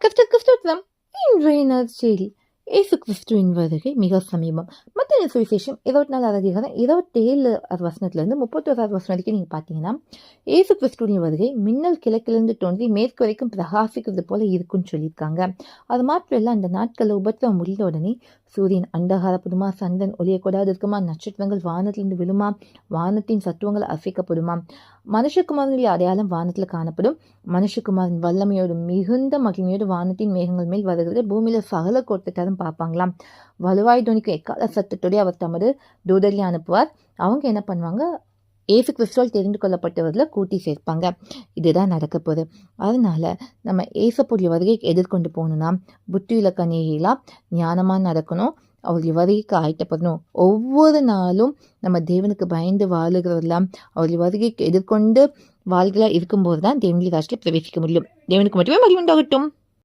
கிறிஸ்துவம் இன்றைய நற்செய்தி. இயேசு கிறிஸ்துவின் வருகை மிக சமீபம். மத்தேயு சுவிசேஷம் 24 அதிகாரம் 27 வசனத்திலிருந்து 31 வசனம் வரைக்கும் நீங்க பாத்தீங்கன்னா, இயேசு கிறிஸ்துவின் வருகை மின்னல் கிழக்கிலிருந்து தோன்றி மேற்கு வரைக்கும் பிரகாசிக்கிறது போல இருக்குன்னு சொல்லியிருக்காங்க. அது மாத்திரம் இல்ல, அந்த நாட்கள்ல உபத்திரவம் முடிந்த உடனே சூரியன் அந்தகாரப்படுமா, சந்திரன் ஒளியக்கூடாது இருக்குமா, நட்சத்திரங்கள் வானத்திலிருந்து விழுமா, வானத்தின் சத்துவங்கள் அசைக்கப்படுமா, மனுஷகுமாரனுடைய அடையாளம் வானத்துல காணப்படும், மனுஷகுமாரின் வல்லமையோடு மிகுந்த மகிமையோடு வானத்தின் மேகங்கள் மேல் வருகிறது, பூமியில சகல கோட்டத்தாரும் பார்ப்பாங்களாம், வலுவாய் துணிக்கும் எக்கால சத்தத்தோடய அவர் தமது தூதரை அனுப்புவார். அவங்க என்ன பண்ணுவாங்க, ஏசு கிறிஸ்துவால் தெரிந்து கொள்ளப்பட்டவர்களை கூட்டி சேர்ப்பாங்க. இதுதான் நடக்க போகுது. அதனால நம்ம ஏசப்புடைய வருகை எதிர்கொண்டு போகணும்னா புத்தியுள்ள கன்னிகைலாம் ஞானமா நடக்கணும், அவருடைய வருகைக்கு ஆயத்தப்படணும். ஒவ்வொரு நாளும் நம்ம தேவனுக்கு பயந்து வாழுகிறதெல்லாம் அவருடைய வருகைக்கு எதிர்கொண்டு வாழ்களா இருக்கும்போது தான் தேவனுடைய ராஜ்யத்தில் பிரவேசிக்க முடியும். தேவனுக்கு மட்டுமே மகிமை உண்டாகட்டும்.